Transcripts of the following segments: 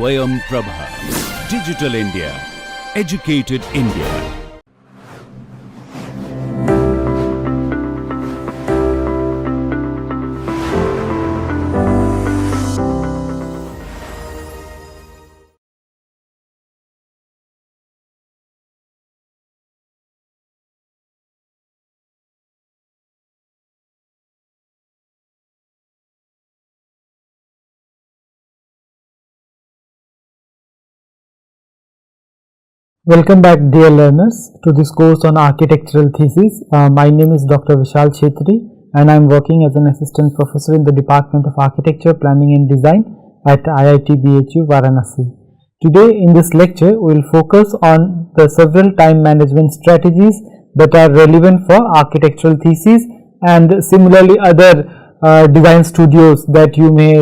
Swayam Prabha. Digital India. Educated India. Welcome back, dear learners, to this course on architectural thesis. My name is Dr. Vishal Chettry and I am working as an assistant professor in the Department of Architecture, Planning and Design at IIT BHU Varanasi. Today in this lecture, we will focus on the several time management strategies that are relevant for architectural thesis and similarly other design studios that you may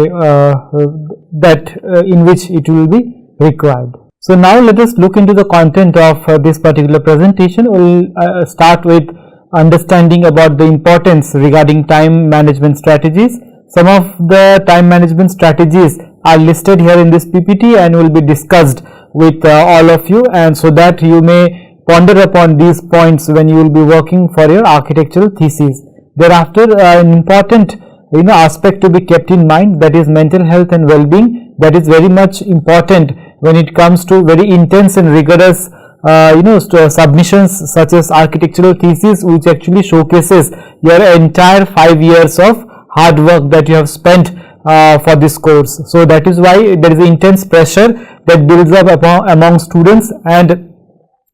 in which it will be required. So now let us look into the content of this particular presentation. We will start with understanding about the importance regarding time management strategies. Some of the time management strategies are listed here in this PPT and will be discussed with all of you, and so that you may ponder upon these points when you will be working for your architectural thesis. Thereafter, an important aspect to be kept in mind, that is mental health and well-being. That is very much important when it comes to very intense and rigorous submissions such as architectural thesis, which actually showcases your entire 5 years of hard work that you have spent for this course. So that is why there is intense pressure that builds up among students, and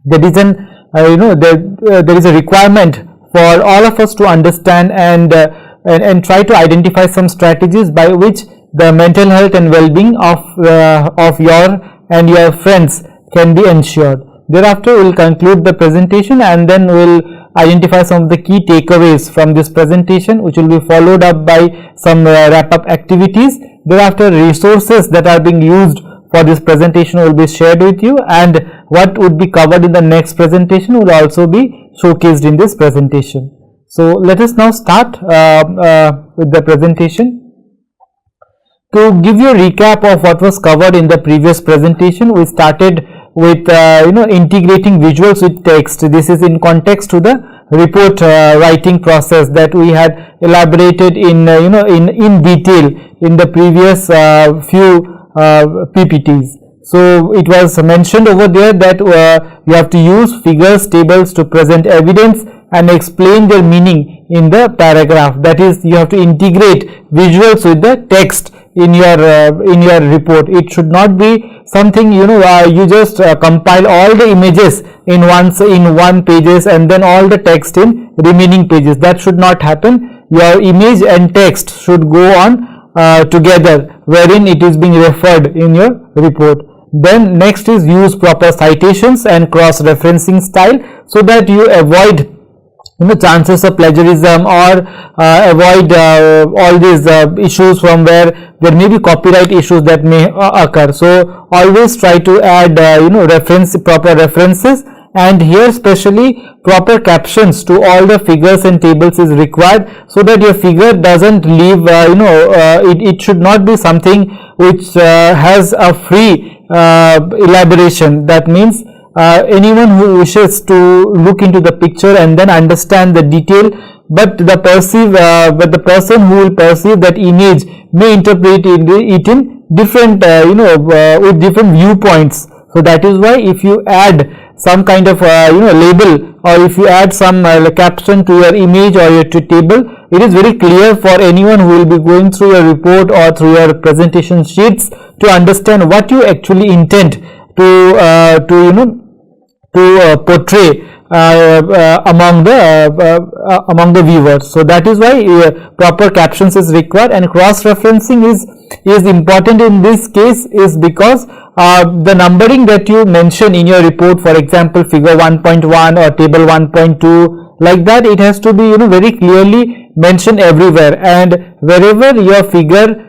there is there is a requirement for all of us to understand and try to identify some strategies by which the mental health and well-being of your and your friends can be ensured. Thereafter, we will conclude the presentation and then we will identify some of the key takeaways from this presentation, which will be followed up by some wrap-up activities. Thereafter, resources that are being used for this presentation will be shared with you, and what would be covered in the next presentation will also be showcased in this presentation. So let us now start with the presentation. To give you a recap of what was covered in the previous presentation, we started with integrating visuals with text. This is in context to the report writing process that we had elaborated in detail in the previous few PPTs. So it was mentioned over there that you have to use figures, tables to present evidence and explain their meaning in the paragraph. That is, you have to integrate visuals with the text in your report. It should not be something you just compile all the images in one pages and then all the text in remaining pages. That should not happen. Your image and text should go on together, wherein it is being referred in your report. Then next is use proper citations and cross-referencing style, so that you avoid chances of plagiarism or avoid all these issues from where there may be copyright issues that may occur. So always try to add proper references, and here especially proper captions to all the figures and tables is required, so that your figure doesn't leave it should not be something which has a free elaboration. That means anyone who wishes to look into the picture and then understand the detail, but the person who will perceive that image may interpret it in different with different viewpoints. So that is why if you add some kind of label, or if you add some caption to your image or your table, it is very clear for anyone who will be going through your report or through your presentation sheets to understand what you actually intend to portray among the viewers. So that is why proper captions is required, and cross-referencing is important in this case, is because the numbering that you mention in your report, for example figure 1.1 or table 1.2, like that, it has to be very clearly mentioned everywhere, and wherever your figure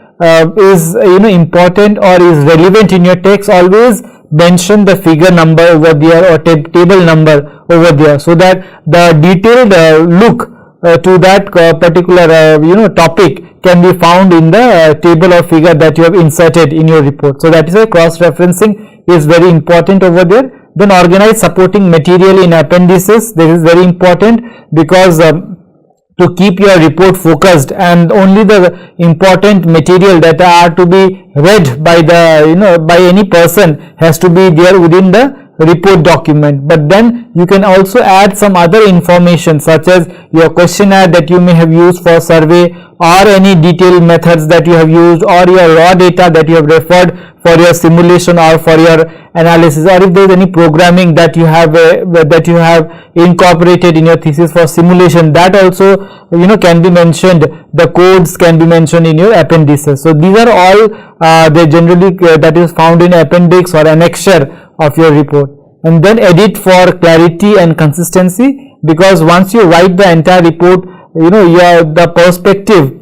is important or is relevant in your text, always mention the figure number over there or table number over there, so that the detailed look to that particular topic can be found in the table or figure that you have inserted in your report. So that is why cross referencing is very important over there. Then organize supporting material in appendices. This is very important because to keep your report focused, and only the important material that are to be read by the by any person has to be there within the report document. But then you can also add some other information such as your questionnaire that you may have used for survey, or any detailed methods that you have used, or your raw data that you have referred for your simulation or for your analysis, or if there is any programming that you have incorporated in your thesis for simulation, that also can be mentioned. The codes can be mentioned in your appendices. So these are all they generally that is found in appendix or annexure of your report. And then edit for clarity and consistency, because once you write the entire report, the perspective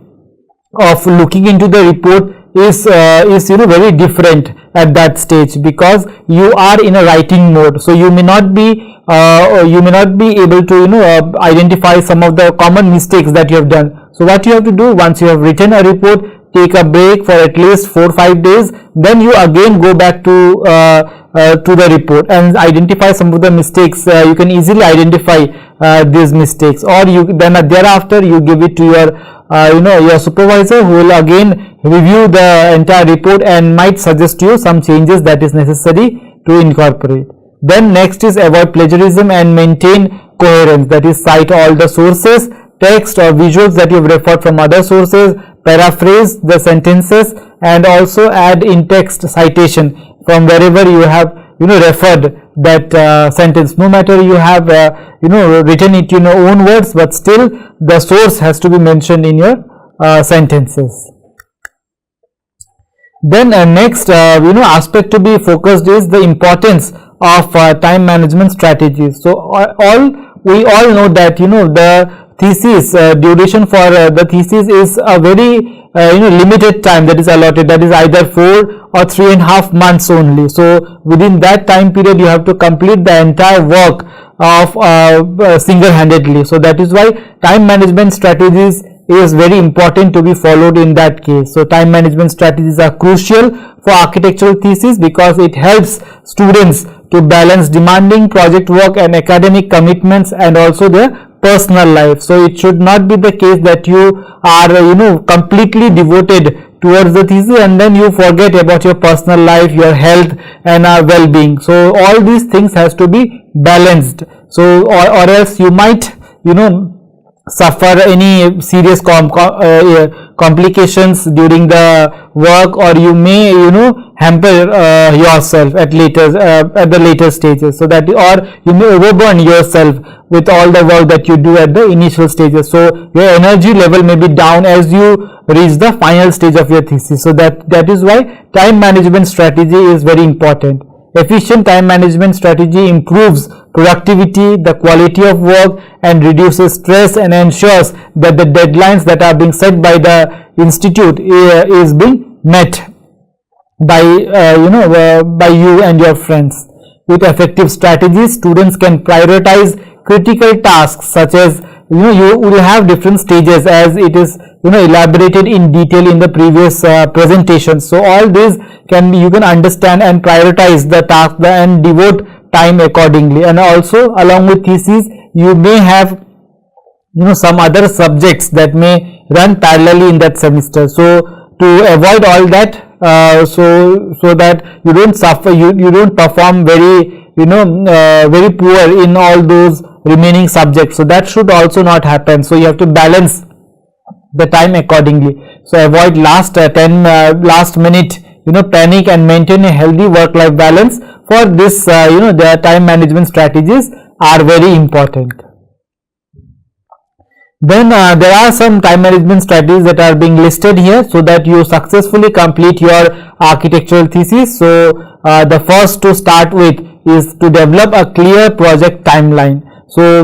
of looking into the report is very different at that stage, because you are in a writing mode. So you may not be able to identify some of the common mistakes that you have done. So what you have to do, once you have written a report, take a break for at least 4-5 days, then you again go back to the report and identify some of the mistakes. You can easily identify these mistakes, or then thereafter you give it to your supervisor, who will again review the entire report and might suggest you some changes that is necessary to incorporate. Then next is avoid plagiarism and maintain coherence, that is cite all the sources, text or visuals that you have referred from other sources, paraphrase the sentences, and also add in-text citation from wherever you have referred that sentence. No matter you have written it in your own words, but still the source has to be mentioned in your sentences. Then next aspect to be focused is the importance of time management strategies. So we all know that the thesis duration for the thesis is a very limited time that is allotted, that is either 4 or 3.5 months only. So within that time period you have to complete the entire work of single-handedly. So that is why time management strategies is very important to be followed in that case. So time management strategies are crucial for architectural thesis because it helps students to balance demanding project work and academic commitments and also their personal life. So it should not be the case that you are completely devoted towards the thesis and then you forget about your personal life, your health and well-being. So all these things has to be balanced. So or else you might suffer any serious complications during the work, or you may hamper yourself at the later stages, so that, or you may overburn yourself with all the work that you do at the initial stages. So your energy level may be down as you reach the final stage of your thesis. So that is why time management strategy is very important. Efficient time management strategy improves productivity, the quality of work, and reduces stress and ensures that the deadlines that are being set by the institute is being met by you and your friends. With effective strategies, students can prioritize critical tasks such as you will have different stages as it is elaborated in detail in the previous presentation. So all these you can understand and prioritize the task and devote time accordingly. And also along with thesis you may have some other subjects that may run parallelly in that semester. So to avoid all that, so that you don't suffer, you don't perform very very poor in all those remaining subjects. So that should also not happen. So you have to balance the time accordingly. So avoid last minute panic and maintain a healthy work-life balance. For this the time management strategies are very important. Then there are some time management strategies that are being listed here so that you successfully complete your architectural thesis. So the first to start with is to develop a clear project timeline. So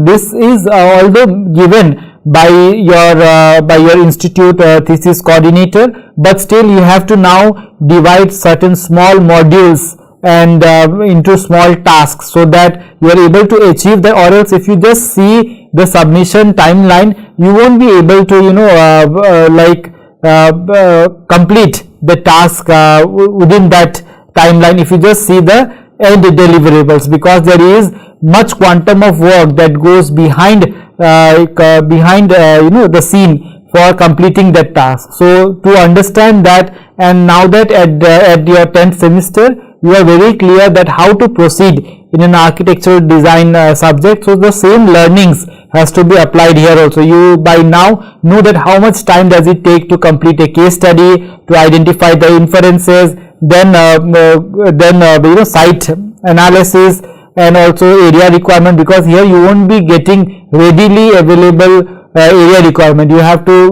this is although given by your institute thesis coordinator, but still you have to now divide certain small modules and into small tasks so that you are able to achieve that, or else if you just see the submission timeline, you won't be able to complete the task within that timeline if you just see the end deliverables, because there is much quantum of work that goes behind the scene for completing that task. So to understand that, and now that at your 10th semester you are very clear that how to proceed in an architectural design subject, so the same learnings has to be applied here also. You by now know that how much time does it take to complete a case study, to identify the inferences, then site analysis, and also area requirement, because here you won't be getting readily available area requirement. You have to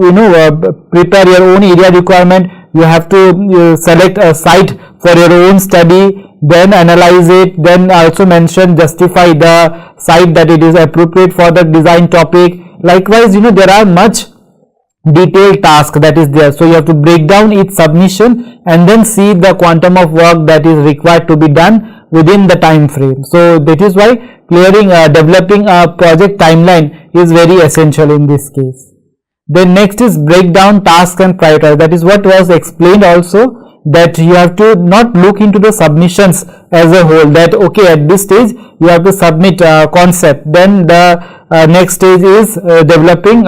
prepare your own area requirement. You have to select a site for your own study, then analyze it, then also justify the site that it is appropriate for the design topic. Likewise, there are much detailed task that is there, so you have to break down each submission and then see the quantum of work that is required to be done within the time frame. So that is why developing a project timeline is very essential in this case. Then next is break down tasks and prioritize. That is what was explained also, that you have to not look into the submissions as a whole, that okay, at this stage you have to submit concept, then the next stage is developing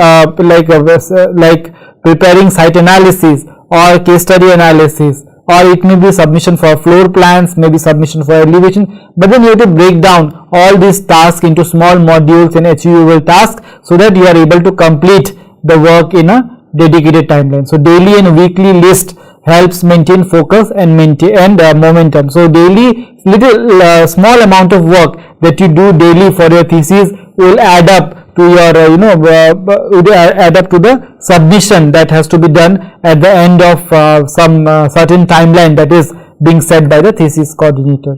preparing site analysis or case study analysis, or it may be submission for floor plans, maybe submission for elevation, but then you have to break down all these tasks into small modules and achievable tasks so that you are able to complete the work in a dedicated timeline. So daily and weekly list helps maintain focus and momentum. So daily small amount of work that you do daily for your thesis will add up to your add up to the submission that has to be done at the end of some certain timeline that is being set by the thesis coordinator.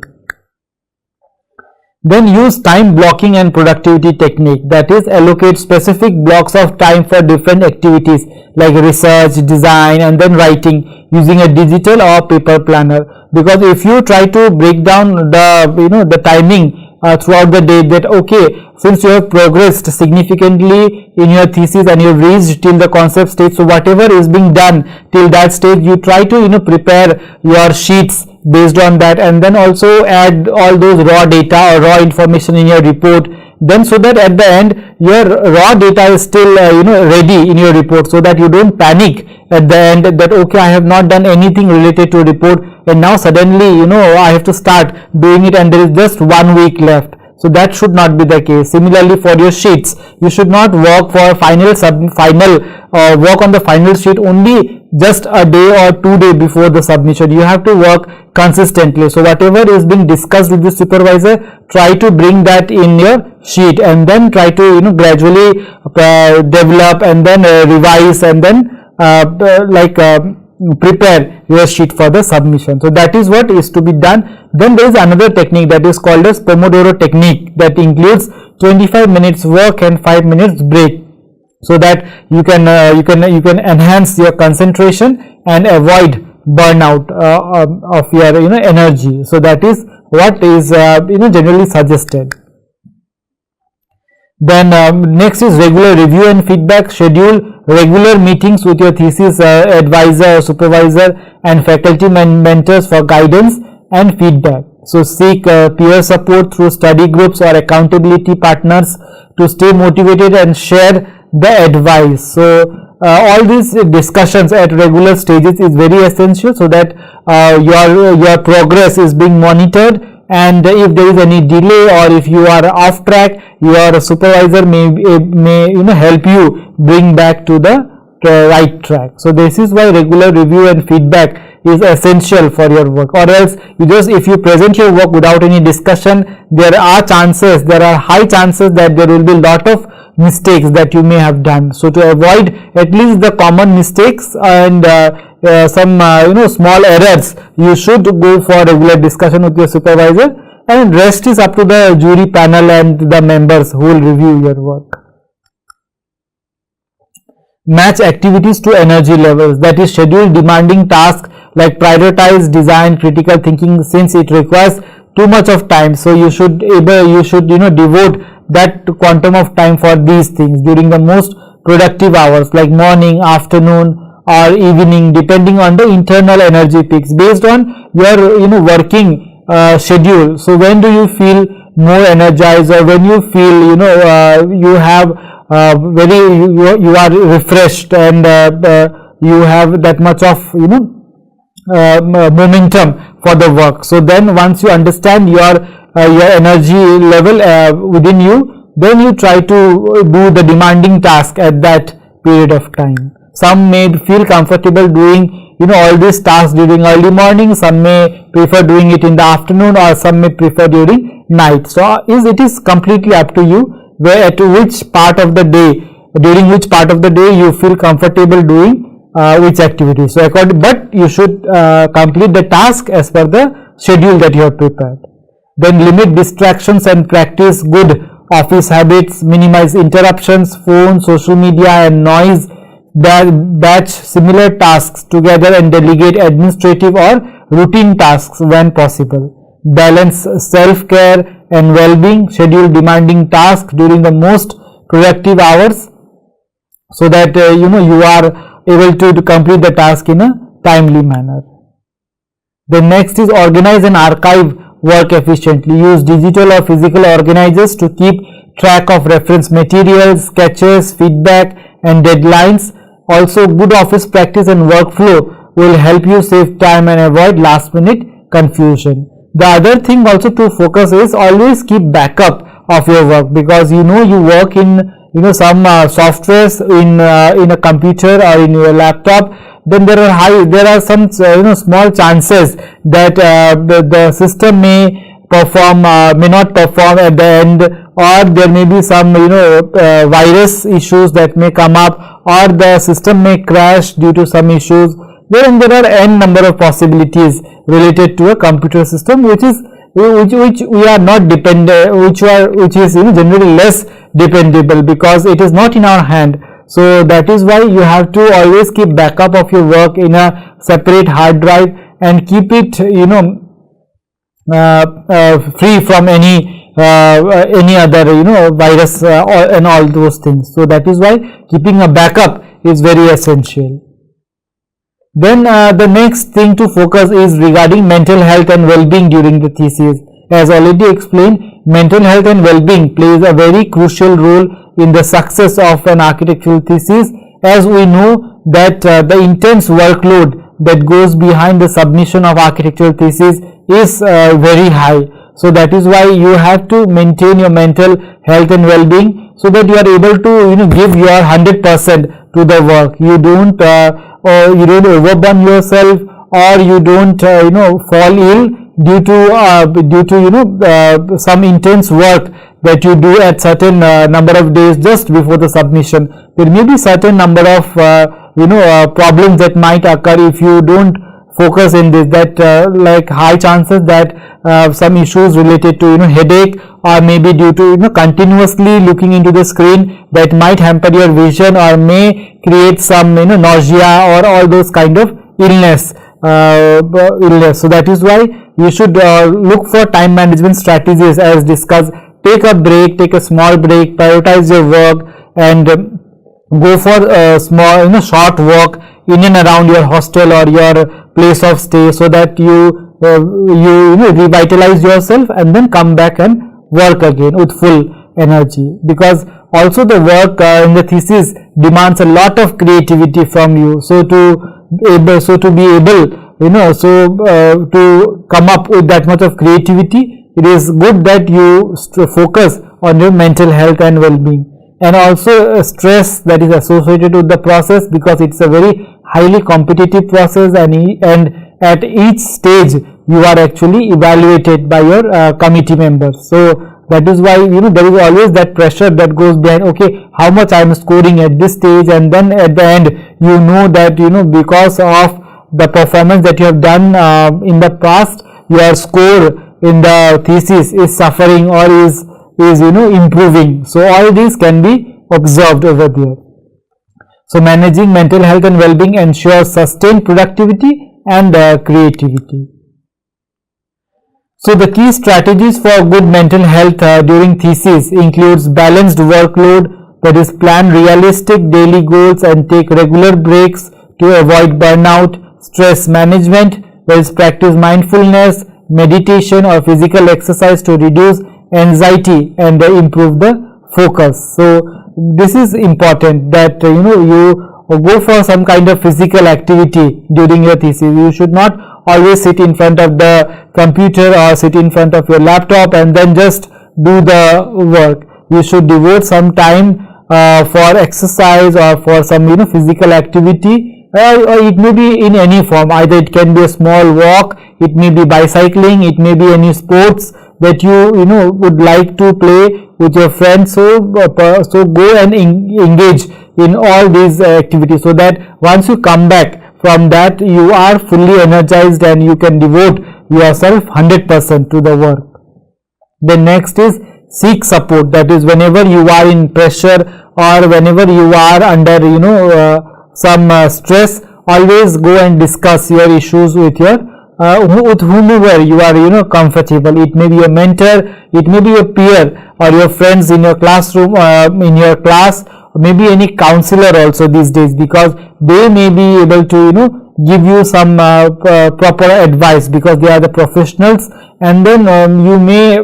Then use time blocking and productivity technique, that is allocate specific blocks of time for different activities like research, design, and then writing using a digital or paper planner. Because if you try to break down the timing throughout the day, that okay, since you have progressed significantly in your thesis and you have reached till the concept stage, so whatever is being done till that stage, you try to prepare your sheets based on that, and then also add all those raw data or raw information in your report, then so that at the end your raw data is still ready in your report, so that you don't panic at the end that okay, I have not done anything related to report and now suddenly I have to start doing it and there is just 1 week left. So that should not be the case. Similarly, for your sheets, you should not work for work on the final sheet only just a day or 2 days before the submission. You have to work consistently. So whatever is being discussed with the supervisor, try to bring that in your sheet and then try to gradually develop and then revise and then prepare your sheet for the submission. So that is what is to be done. Then there is another technique that is called as Pomodoro technique, that includes 25 minutes work and 5 minutes break, so that you can enhance your concentration and avoid burnout of your energy. So that is what is generally suggested. Then next is regular review and feedback. Schedule regular meetings with your thesis advisor, supervisor, and faculty mentors for guidance and feedback. So seek peer support through study groups or accountability partners to stay motivated and share the advice. So all these discussions at regular stages is very essential, so that your progress is being monitored, and if there is any delay or if you are off track, your supervisor may help you bring back to the right track. So this is why regular review and feedback is essential for your work, or else if you present your work without any discussion, there are high chances that there will be a lot of mistakes that you may have done. So to avoid at least the common mistakes and some small errors, you should go for regular discussion with your supervisor, and rest is up to the jury panel and the members who will review your work. Match activities to energy levels, that is schedule demanding tasks like prioritize design critical thinking, since it requires too much of time. So you should devote that quantum of time for these things during the most productive hours like morning, afternoon or evening, depending on the internal energy peaks based on your working schedule. So when do you feel more energized, or when you feel you have you are refreshed and you have that much of momentum for the work. So then once you understand your energy level within you, then you try to do the demanding task at that period of time. Some may feel comfortable doing all these tasks during early morning, some may prefer doing it in the afternoon, or some may prefer during night. So it is completely up to you during which part of the day you feel comfortable doing which activity. So but you should complete the task as per the schedule that you have prepared. Then limit distractions and practice good office habits. Minimize interruptions, phone, social media and noise. Batch similar tasks together and delegate administrative or routine tasks when possible. Balance self-care and well-being. Schedule demanding tasks during the most productive hours so that you are able to complete the task in a timely manner. The next is organize and archive work efficiently. Use digital or physical organizers to keep track of reference materials, sketches, feedback and deadlines. Also, good office practice and workflow will help you save time and avoid last minute confusion. The other thing also to focus is always keep backup of your work, because you work in some softwares in a computer or in your laptop. Then there are some small chances that the system may not perform at the end, or there may be some virus issues that may come up, or the system may crash due to some issues. Then there are n number of possibilities related to a computer system which we are not dependent, which is generally less dependable because it is not in our hand. So that is why you have to always keep backup of your work in a separate hard drive and keep it free from any other virus and all those things. So that is why keeping a backup is very essential. Then the next thing to focus is regarding mental health and well-being during the thesis. As already explained, mental health and well-being plays a very crucial role in the success of an architectural thesis, as we know that the intense workload that goes behind the submission of architectural thesis is very high. So that is why you have to maintain your mental health and well-being so that you are able to give your 100% to the work. You don't overburn yourself, or you don't fall ill due to some intense work that you do at certain number of days just before the submission. There may be certain number of problems that might occur if you don't focus in this, that like high chances that some issues related to headache, or maybe due to continuously looking into the screen, that might hamper your vision or may create some nausea or all those kind of illness. So that is why you should look for time management strategies as discussed. Take a small break, prioritize your work, and go for a small short walk in and around your hostel or your place of stay, so that you revitalize yourself and then come back and work again with full energy. Because also the work in the thesis demands a lot of creativity from you. So to be able to come up with that much of creativity, it is good that you focus on your mental health and well-being, and also stress that is associated with the process, because it's a very highly competitive process, and at each stage you are actually evaluated by your committee members. So that is why there is always that pressure that goes behind, okay, how much I am scoring at this stage, and then at the end that because of the performance that you have done in the past, your score in the thesis is suffering or is improving. So all these can be observed over there. So managing mental health and well-being ensures sustained productivity and creativity. So the key strategies for good mental health during thesis includes balanced workload, that is plan realistic daily goals and take regular breaks to avoid burnout, stress management, that is practice mindfulness, meditation or physical exercise to reduce anxiety and improve the focus. So this is important that you go for some kind of physical activity during your thesis. You should not always sit in front of the computer or sit in front of your laptop and then just do the work. You should devote some time for exercise or for some physical activity, or it may be in any form. Either it can be a small walk, it may be bicycling, it may be any sports that you would like to play with your friends. So go and engage in all these activities, so that once you come back from that, you are fully energized and you can devote yourself 100% to the work. The next is seek support, that is whenever you are in pressure or whenever you are under some stress, always go and discuss your issues with your with whomever you are comfortable. It may be a mentor, it may be a peer or your friends in your classroom, in your class, maybe any counselor also these days, because they may be able to give you some proper advice, because they are the professionals, and then you may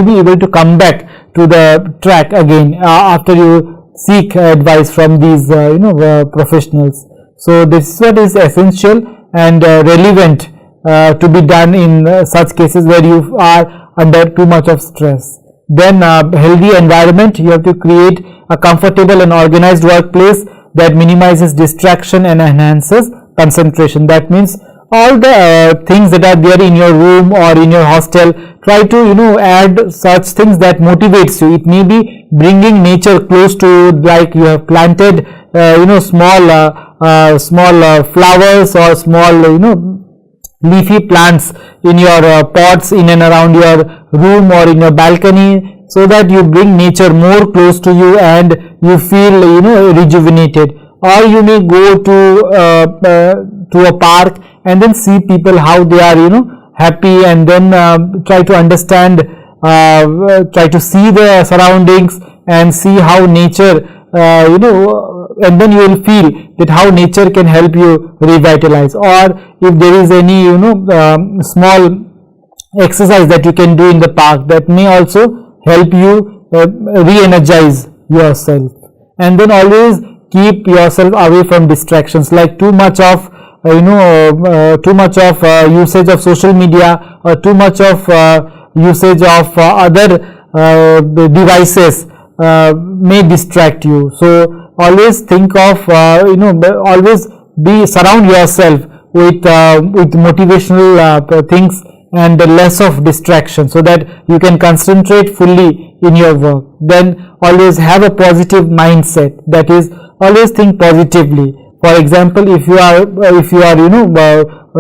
be able to come back to the track again after you seek advice from these professionals. So this is what is essential and relevant to be done in such cases where you are under too much of stress. Then healthy environment, you have to create a comfortable and organized workplace that minimizes distraction and enhances concentration. That means all the things that are there in your room or in your hostel, try to add such things that motivates you. It may be bringing nature close to you, like you have planted small flowers or small leafy plants in your pots in and around your room or in your balcony, so that you bring nature more close to you and you feel rejuvenated. Or you may go to a park and then see people how they are happy, and then try to understand, try to see the surroundings and see how nature and then you will feel that how nature can help you revitalize. Or if there is any small exercise that you can do in the park, that may also help you re-energize yourself. And then always keep yourself away from distractions, like too much of usage of social media or too much of usage of other devices may distract you. So always think of always surround yourself with motivational things and less of distraction, so that you can concentrate fully in your work. Then always have a positive mindset, that is always think positively. For example, if you are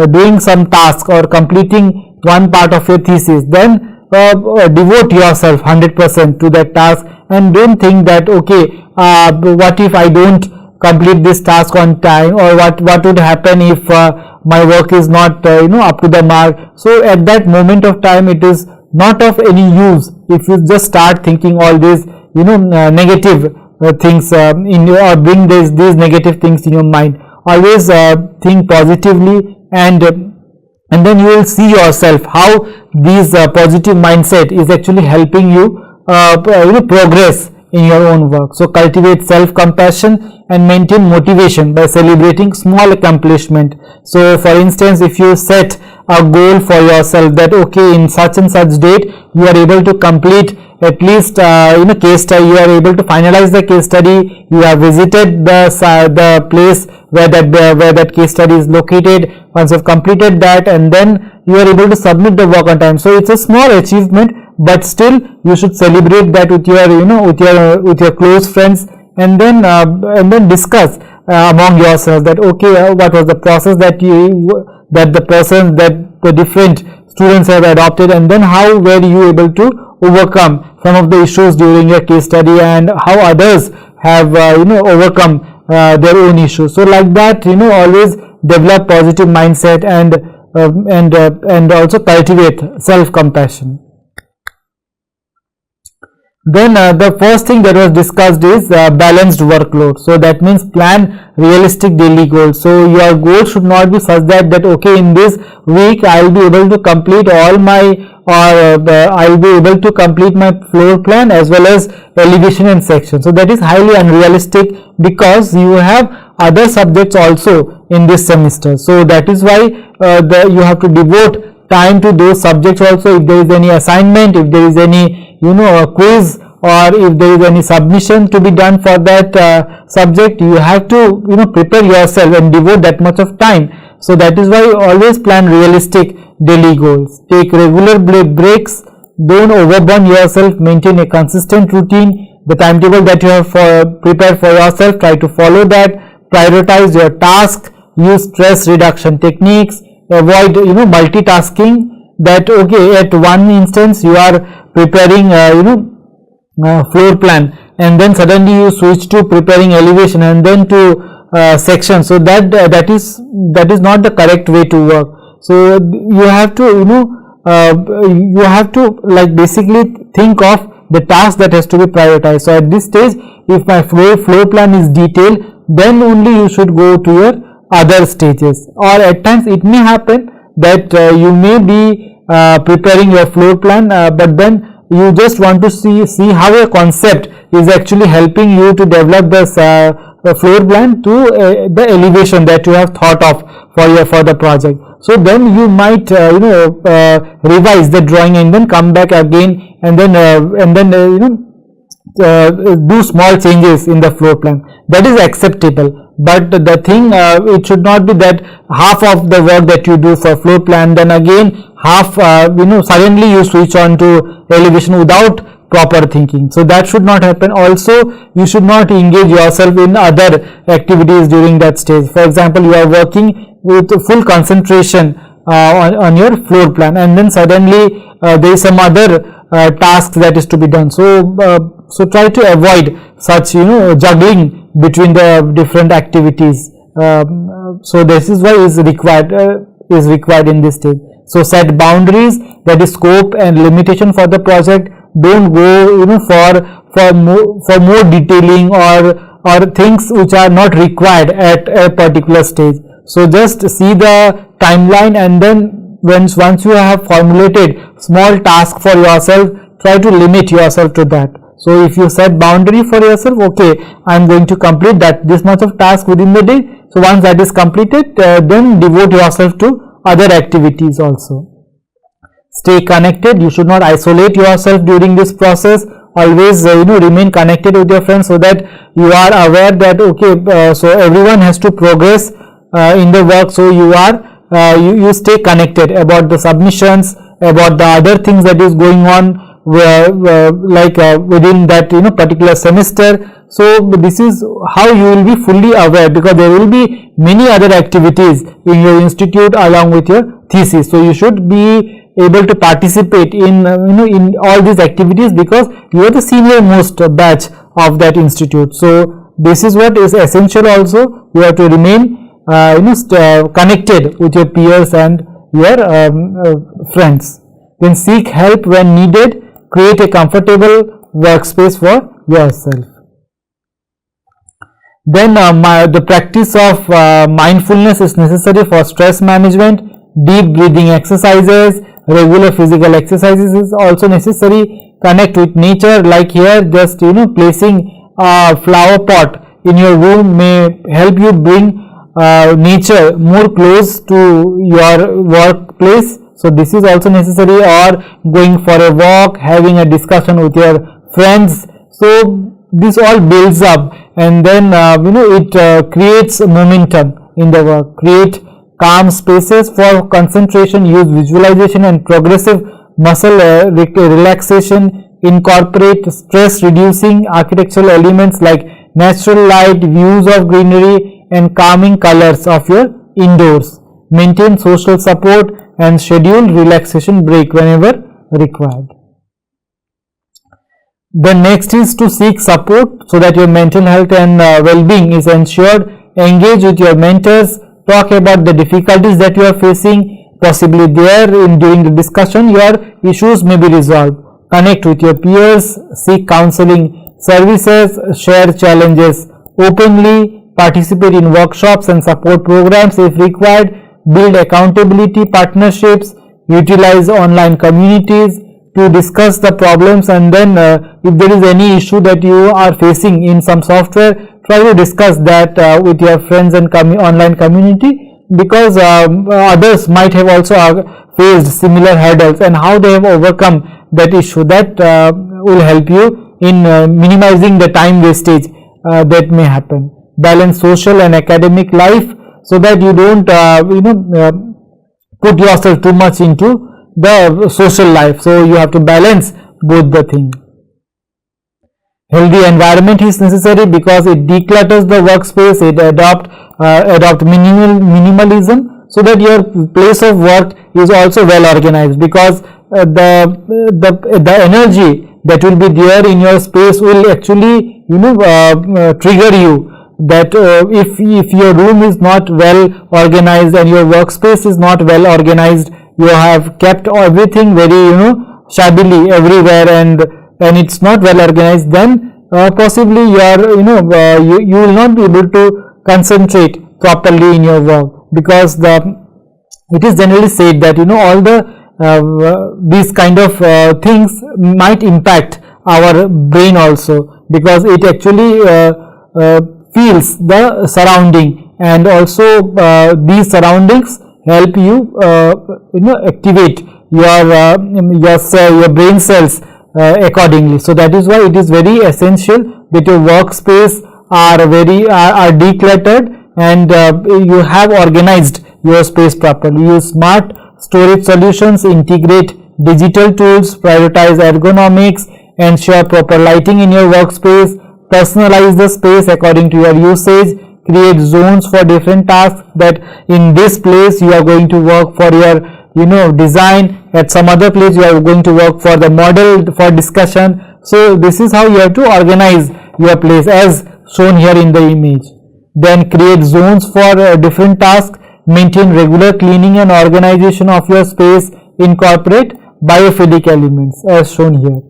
doing some task or completing one part of your thesis, then devote yourself 100% to that task, and don't think that okay, what if I don't complete this task on time, or what would happen if my work is not up to the mark. So at that moment of time, it is not of any use if you just start thinking all these negative things in your, or bring these negative things in your mind. Always think positively, and then you will see yourself how this positive mindset is actually helping you progress in your own work. So cultivate self-compassion and maintain motivation by celebrating small accomplishment. So for instance, if you set a goal for yourself that okay, in such and such date you are able to complete at least case study, you are able to finalize the case study, you have visited the place where that case study is located. Once you have completed that, and then you are able to submit the work on time. So it's a small achievement, but still you should celebrate that with your with your close friends, and then discuss among yourselves that okay, what was the process that the different students have adopted, and then how were you able to overcome some of the issues during your case study, and how others have overcome their own issues. So like that, always develop positive mindset, and and also cultivate self-compassion. Then the first thing that was discussed is balanced workload. So that means plan realistic daily goals. So your goal should not be such that okay, in this week I will be able to complete all my I will be able to complete my floor plan as well as elevation and section. So that is highly unrealistic because you have other subjects also in this semester. So that is why you have to devote time to those subjects also. If there is any assignment, if there is any a quiz, or if there is any submission to be done for that subject, you have to prepare yourself and devote that much of time. So that is why always plan realistic daily goals. Take regular breaks, don't overburn yourself, maintain a consistent routine. The timetable that you have prepared for yourself, try to follow that. Prioritize your task, use stress reduction techniques, avoid multitasking. That okay, at one instance you are preparing floor plan and then suddenly you switch to preparing elevation and then to section. So that is not the correct way to work. So you have to like basically think of the task that has to be prioritized. So at this stage, if my floor plan is detailed, then only you should go to your other stages. Or at times it may happen that you may be preparing your floor plan, but then you just want to see how a concept is actually helping you to develop this floor plan to the elevation that you have thought of for the project. So then you might revise the drawing and then come back again and then do small changes in the floor plan. That is acceptable, but the thing it should not be that half of the work that you do for floor plan, then again half suddenly you switch on to elevation without proper thinking. So that should not happen. Also, you should not engage yourself in other activities during that stage. For example, you are working with full concentration on your floor plan, and then suddenly there is some other task that is to be done. So try to avoid such juggling between the different activities. So this is why is required in this stage. So set boundaries, that is scope and limitation for the project. Don't go for more detailing or things which are not required at a particular stage. So just see the timeline, and then once you have formulated small task for yourself, try to limit yourself to that. So if you set boundary for yourself, okay, I am going to complete this much of task within the day. So once that is completed, then devote yourself to other activities also. Stay connected. You should not isolate yourself during this process. Always remain connected with your friends so that you are aware that okay, so everyone has to progress in the work. So you stay connected about the submissions, about the other things that is going on within that particular semester. So this is how you will be fully aware, because there will be many other activities in your institute along with your thesis. So you should be able to participate in in all these activities because you are the senior most batch of that institute. So this is what is essential. Also, you have to remain connected with your peers and your friends. Then seek help when needed. Create a comfortable workspace for yourself. Then the practice of mindfulness is necessary for stress management. Deep breathing exercises, regular physical exercises is also necessary. Connect with nature, like here just placing a flower pot in your room may help you bring nature more close to your workplace. So this is also necessary, or going for a walk, having a discussion with your friends. So this all builds up, and then it creates momentum in the work. Create calm spaces for concentration. Use visualization and progressive muscle relaxation. Incorporate stress reducing architectural elements like natural light, views of greenery and calming colors of your indoors. Maintain social support and schedule relaxation break whenever required. The next is to seek support so that your mental health and well-being is ensured. Engage with your mentors. Talk about the difficulties that you are facing. possibly there during the discussion your issues may be resolved. Connect with your peers, seek counseling services, share challenges openly, participate in workshops and support programs if required, build accountability partnerships, utilize online communities to discuss the problems, and then if there is any issue that you are facing in some software, try to discuss that with your friends and online community, because others might have also faced similar hurdles and how they have overcome that issue. That will help you in minimizing the time wastage that may happen. Balance social and academic life so that you don't put yourself too much into the social life. So you have to balance both the things. Healthy environment is necessary because it declutters the workspace, it adopt minimalism, so that your place of work is also well organized, because the energy that will be there in your space will actually trigger you that if your room is not well organized and your workspace is not well organized, you have kept everything very shabbily everywhere, and it's not well organized, then possibly you will not be able to concentrate properly in your work, because it is generally said that all these kind of things might impact our brain also, because it actually feels the surrounding, and also these surroundings help you activate your brain cells accordingly. So that is why it is very essential that your workspace are decluttered and you have organized your space properly. Use smart storage solutions, integrate digital tools, prioritize ergonomics, ensure proper lighting in your workspace, personalize the space according to your usage, create zones for different tasks, that in this place you are going to work for your design, at some other place you are going to work for the model for discussion. So this is how you have to organize your place as shown here in the image. Then create zones for different tasks, maintain regular cleaning and organization of your space, incorporate biophilic elements as shown here.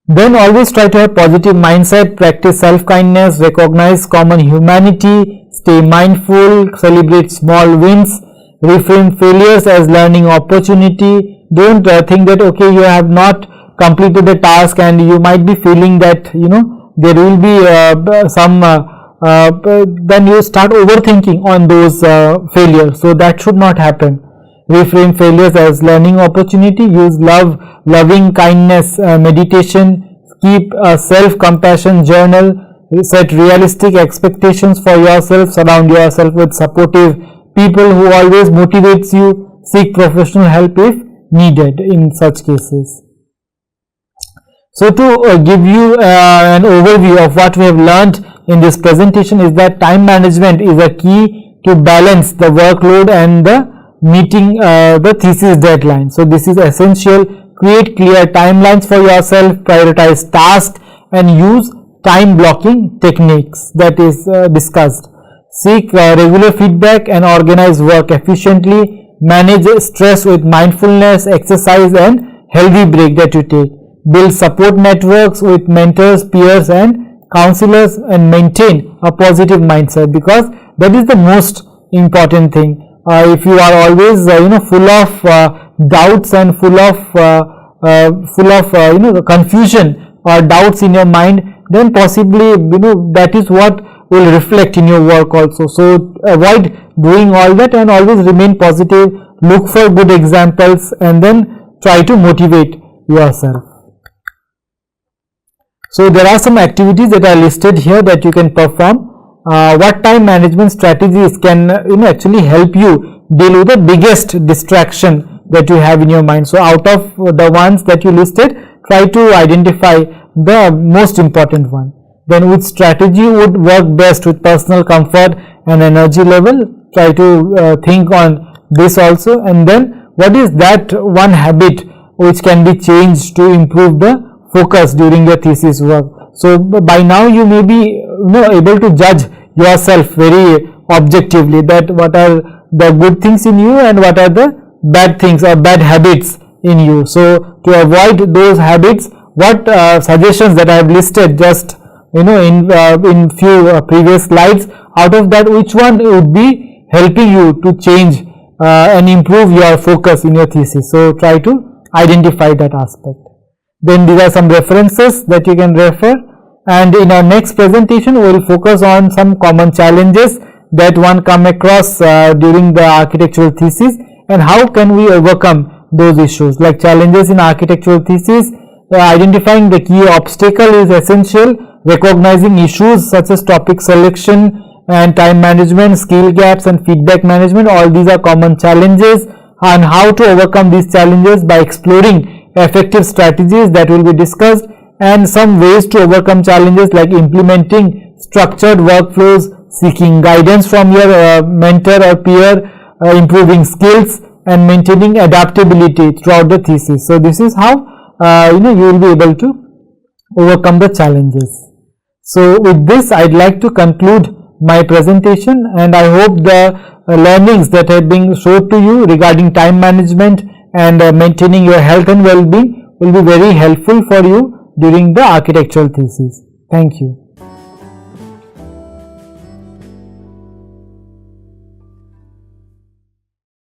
Then always try to have positive mindset, practice self-kindness, recognize common humanity, stay mindful, celebrate small wins, reframe failures as learning opportunity. Don't think that okay, you have not completed the task and you might be feeling that there will be some then you start overthinking on those failures. So that should not happen. Reframe failures as learning opportunity. Use loving kindness meditation. Keep a self-compassion journal. Set realistic expectations for yourself. Surround yourself with supportive people who always motivates you. Seek professional help if needed in such cases. So to give you an overview of what we have learned in this presentation is that time management is a key to balance the workload and the meeting the thesis deadline. So this is essential. Create clear timelines for yourself, prioritize tasks and use time blocking techniques that is discussed. Seek regular feedback and organize work efficiently. Manage stress with mindfulness, exercise and healthy break that you take. Build support networks with mentors, peers and counselors, and maintain a positive mindset, because that is the most important thing. If you are always full of doubts and full of confusion or doubts in your mind, then possibly that is what will reflect in your work also. So avoid doing all that and always remain positive. Look for good examples and then try to motivate yourself. So there are some activities that are listed here that you can perform. What time management strategies can actually help you deal with the biggest distraction that you have in your mind. So out of the ones that you listed, try to identify the most important one. Then which strategy would work best with personal comfort and energy level? Try to think on this also. And then what is that one habit which can be changed to improve the focus during your thesis work? So by now you may be able to judge yourself very objectively, that what are the good things in you and what are the bad things or bad habits in you. So to avoid those habits, what suggestions that I have listed just in few previous slides, out of that which one would be helping you to change and improve your focus in your thesis. So try to identify that aspect. Then these are some references that you can refer, and in our next presentation we will focus on some common challenges that one come across during the architectural thesis and how can we overcome those issues. Like challenges in architectural thesis, identifying the key obstacle is essential, recognizing issues such as topic selection and time management, skill gaps and feedback management, all these are common challenges, and how to overcome these challenges by exploring effective strategies that will be discussed, and some ways to overcome challenges like implementing structured workflows, seeking guidance from your mentor or peer, improving skills and maintaining adaptability throughout the thesis. So this is how you will be able to overcome the challenges. So with this I'd like to conclude my presentation, and I hope the learnings that have been shown to you regarding time management and maintaining your health and well-being will be very helpful for you during the architectural thesis. Thank you.